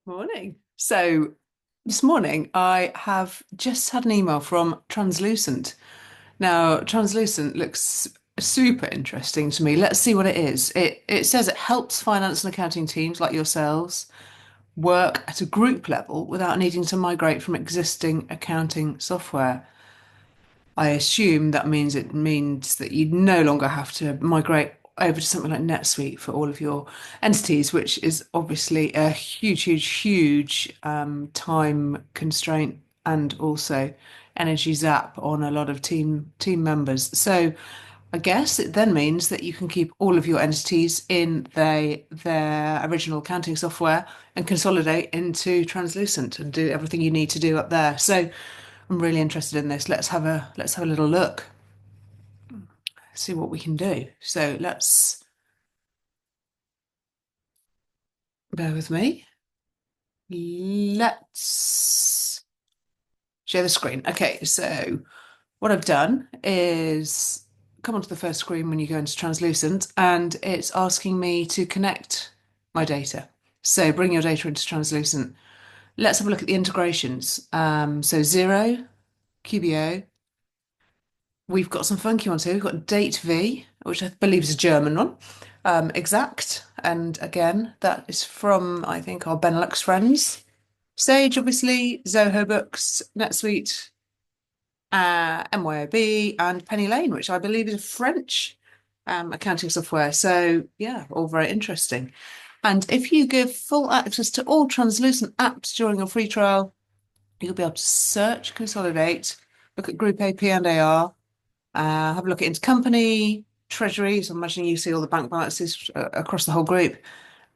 Morning. So this morning I have just had an email from Translucent. Now, Translucent looks super interesting to me. Let's see what it is. It says it helps finance and accounting teams like yourselves work at a group level without needing to migrate from existing accounting software. I assume that means that you no longer have to migrate over to something like NetSuite for all of your entities, which is obviously a huge time constraint and also energy zap on a lot of team members. So I guess it then means that you can keep all of your entities in their original accounting software and consolidate into Translucent and do everything you need to do up there. So I'm really interested in this. Let's have a little look, see what we can do. So let's bear with me. Let's share the screen. Okay, so what I've done is come onto the first screen when you go into Translucent, and it's asking me to connect my data. So bring your data into Translucent. Let's have a look at the integrations. So Xero, QBO. We've got some funky ones here. We've got Date V, which I believe is a German one. Exact, and again, that is from, I think, our Benelux friends. Sage, obviously, Zoho Books, NetSuite, MYOB, and Penny Lane, which I believe is a French accounting software. So, yeah, all very interesting. And if you give full access to all Translucent apps during your free trial, you'll be able to search, consolidate, look at Group AP and AR, have a look at intercompany, treasury. So I'm imagining you see all the bank balances across the whole group,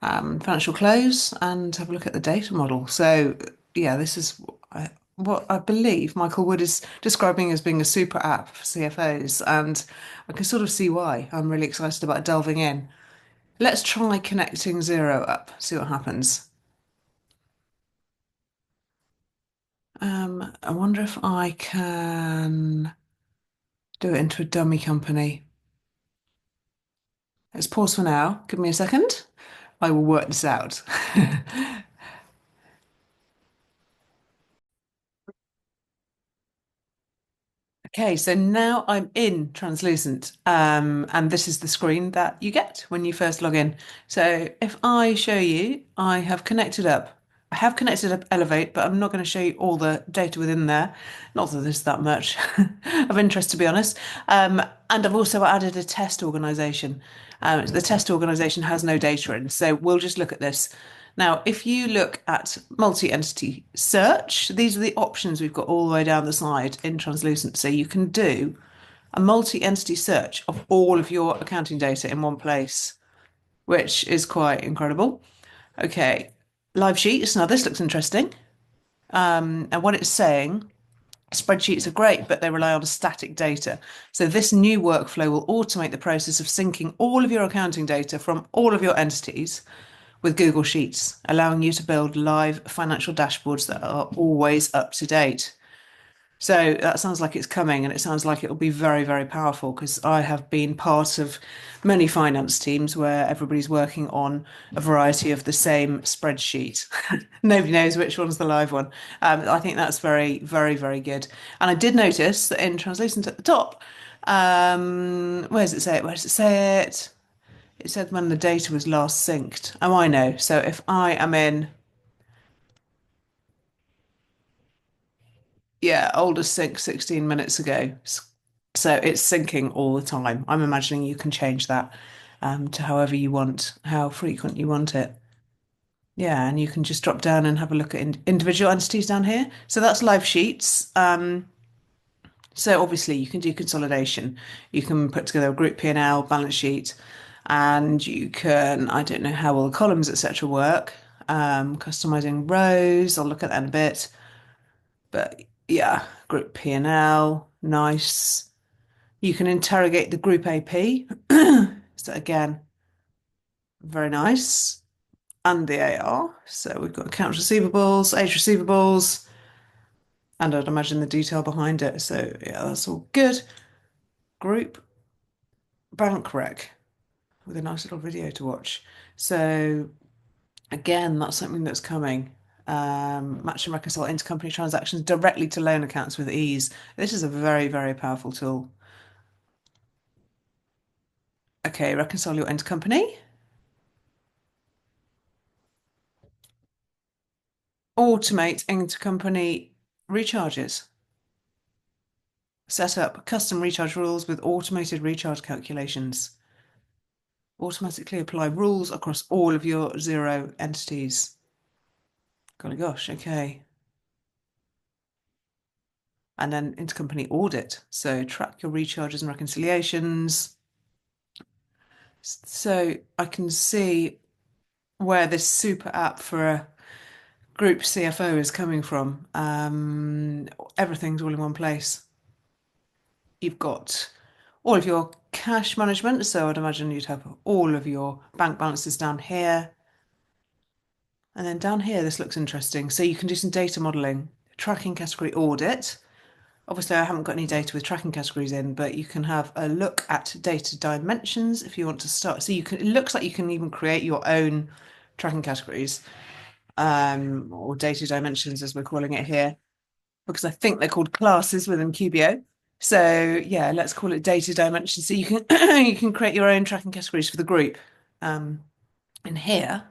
financial close, and have a look at the data model. So yeah, this is what I believe Michael Wood is describing as being a super app for CFOs, and I can sort of see why. I'm really excited about delving in. Let's try connecting Xero up, see what happens. I wonder if I can do it into a dummy company. Let's pause for now. Give me a second. I will work this out. Okay, so now I'm in Translucent, and this is the screen that you get when you first log in. So if I show you, I have connected up. I have connected up Elevate, but I'm not going to show you all the data within there. Not that there's that much of interest, to be honest. And I've also added a test organization. The test organization has no data in, so we'll just look at this. Now, if you look at multi-entity search, these are the options we've got all the way down the side in Translucent. So you can do a multi-entity search of all of your accounting data in one place, which is quite incredible. Okay, live sheets. Now, this looks interesting. And what it's saying, spreadsheets are great, but they rely on static data. So this new workflow will automate the process of syncing all of your accounting data from all of your entities with Google Sheets, allowing you to build live financial dashboards that are always up to date. So that sounds like it's coming, and it sounds like it will be very powerful because I have been part of many finance teams where everybody's working on a variety of the same spreadsheet. Nobody knows which one's the live one. I think that's very good. And I did notice that in Translucent at the top, where does it say it? Where does it say it? It said when the data was last synced. Oh, I know. So if I am in, yeah, oldest sync 16 minutes ago. So it's syncing all the time. I'm imagining you can change that to however you want, how frequent you want it. Yeah, and you can just drop down and have a look at individual entities down here. So that's live sheets. So obviously you can do consolidation. You can put together a group P&L, balance sheet, and you can, I don't know how all the columns, etc. work. Customizing rows, I'll look at that in a bit. But yeah, group P&L, nice. You can interrogate the group AP. So again, very nice. And the AR. So we've got accounts receivables, age receivables, and I'd imagine the detail behind it. So yeah, that's all good. Group bank rec with a nice little video to watch. So Again, that's something that's coming. Match and reconcile intercompany transactions directly to loan accounts with ease. This is a very, very powerful tool. Okay, reconcile your intercompany. Automate intercompany recharges. Set up custom recharge rules with automated recharge calculations. Automatically apply rules across all of your Xero entities. Golly gosh, okay. And then intercompany audit. So track your recharges and reconciliations. So I can see where this super app for a group CFO is coming from. Everything's all in one place. You've got all of your cash management. So I'd imagine you'd have all of your bank balances down here. And then down here, this looks interesting. So you can do some data modeling, tracking category audit. Obviously, I haven't got any data with tracking categories in, but you can have a look at data dimensions if you want to start. So you can, it looks like you can even create your own tracking categories, or data dimensions as we're calling it here, because I think they're called classes within QBO. So yeah, let's call it data dimensions. So you can you can create your own tracking categories for the group. In here,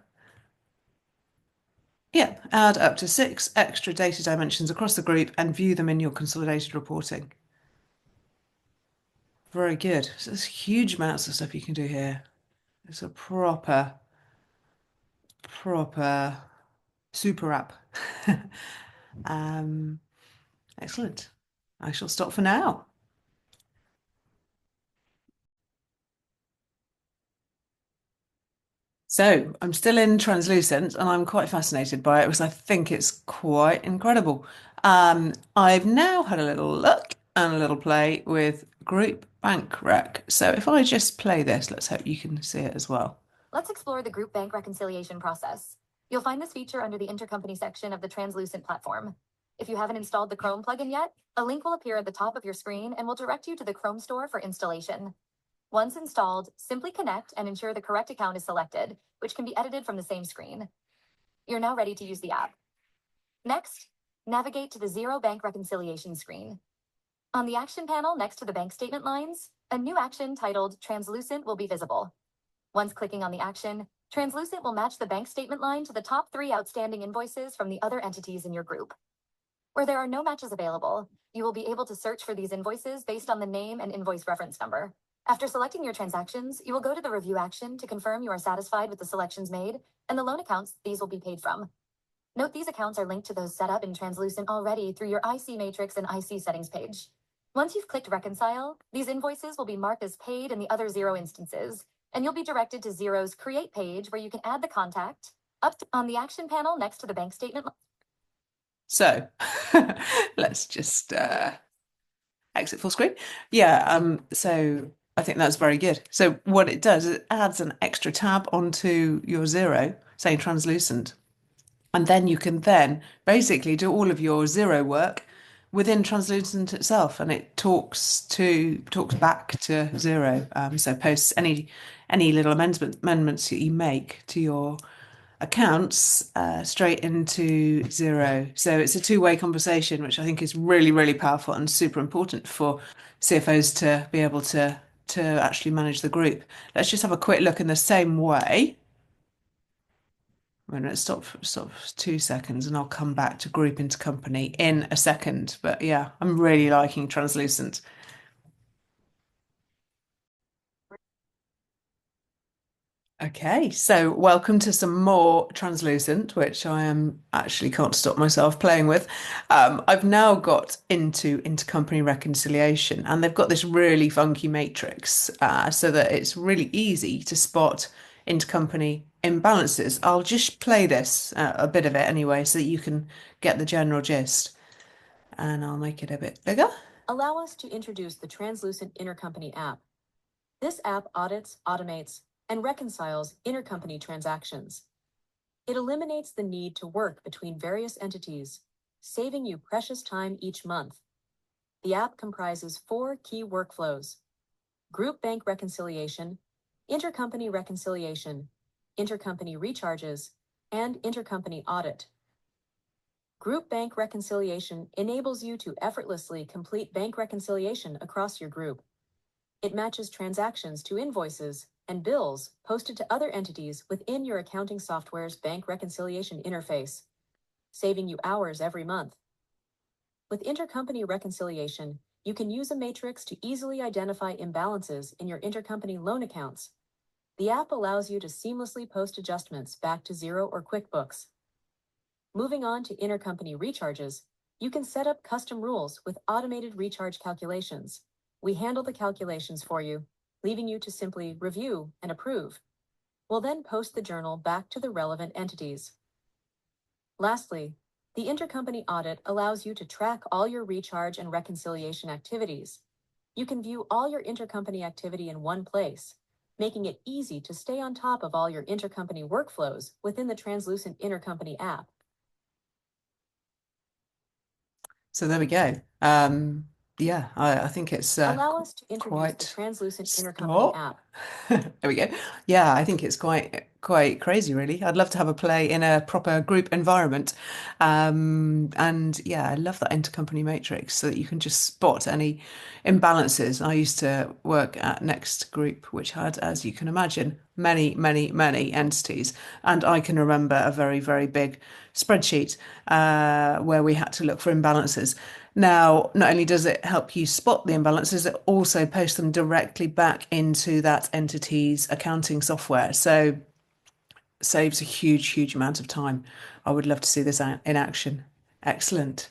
yeah, add up to 6 extra data dimensions across the group and view them in your consolidated reporting. Very good. So there's huge amounts of stuff you can do here. It's a proper super app. um, Excellent. I shall stop for now. So I'm still in Translucent and I'm quite fascinated by it because I think it's quite incredible. I've now had a little look and a little play with Group Bank Rec. So if I just play this, let's hope you can see it as well. Let's explore the group bank reconciliation process. You'll find this feature under the Intercompany section of the Translucent platform. If you haven't installed the Chrome plugin yet, a link will appear at the top of your screen and will direct you to the Chrome store for installation. Once installed, simply connect and ensure the correct account is selected, which can be edited from the same screen. You're now ready to use the app. Next, navigate to the Xero Bank Reconciliation screen. On the action panel next to the bank statement lines, a new action titled Translucent will be visible. Once clicking on the action, Translucent will match the bank statement line to the top 3 outstanding invoices from the other entities in your group. Where there are no matches available, you will be able to search for these invoices based on the name and invoice reference number. After selecting your transactions, you will go to the review action to confirm you are satisfied with the selections made and the loan accounts these will be paid from. Note these accounts are linked to those set up in Translucent already through your IC matrix and IC settings page. Once you've clicked reconcile, these invoices will be marked as paid in the other Xero instances, and you'll be directed to Xero's create page where you can add the contact on the action panel next to the bank statement. So let's just exit full screen. Yeah, so I think that's very good. So what it does is it adds an extra tab onto your Xero, saying translucent. And then you can then basically do all of your Xero work within Translucent itself, and it talks back to Xero. So posts any little amendments that you make to your accounts straight into Xero. So it's a two-way conversation, which I think is really, really powerful and super important for CFOs to be able to actually manage the group. Let's just have a quick look in the same way. I'm going to stop for 2 seconds and I'll come back to group intercompany in a second. But yeah, I'm really liking Translucent. Okay, so welcome to some more Translucent, which I am actually can't stop myself playing with. I've now got into intercompany reconciliation, and they've got this really funky matrix so that it's really easy to spot intercompany imbalances. I'll just play this, a bit of it anyway, so that you can get the general gist, and I'll make it a bit bigger. Allow us to introduce the Translucent Intercompany app. This app audits, automates, and reconciles intercompany transactions. It eliminates the need to work between various entities, saving you precious time each month. The app comprises 4 key workflows: group bank reconciliation, intercompany reconciliation, intercompany recharges, and intercompany audit. Group bank reconciliation enables you to effortlessly complete bank reconciliation across your group. It matches transactions to invoices and bills posted to other entities within your accounting software's bank reconciliation interface, saving you hours every month. With intercompany reconciliation, you can use a matrix to easily identify imbalances in your intercompany loan accounts. The app allows you to seamlessly post adjustments back to Xero or QuickBooks. Moving on to intercompany recharges, you can set up custom rules with automated recharge calculations. We handle the calculations for you, leaving you to simply review and approve. We'll then post the journal back to the relevant entities. Lastly, the intercompany audit allows you to track all your recharge and reconciliation activities. You can view all your intercompany activity in one place, making it easy to stay on top of all your intercompany workflows within the Translucent Intercompany app. So there we go. Yeah, I think it's Allow us to introduce the quite Translucent Intercompany stop. app. There we go. Yeah, I think it's quite crazy, really. I'd love to have a play in a proper group environment. And yeah, I love that intercompany matrix so that you can just spot any imbalances. I used to work at Next Group, which had, as you can imagine, many entities. And I can remember a very big spreadsheet where we had to look for imbalances. Now, not only does it help you spot the imbalances, it also posts them directly back into that entity's accounting software. So saves a huge amount of time. I would love to see this in action. Excellent.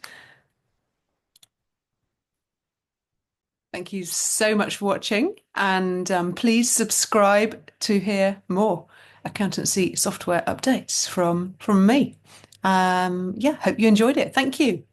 Thank you so much for watching, and please subscribe to hear more accountancy software updates from me. Yeah, hope you enjoyed it. Thank you.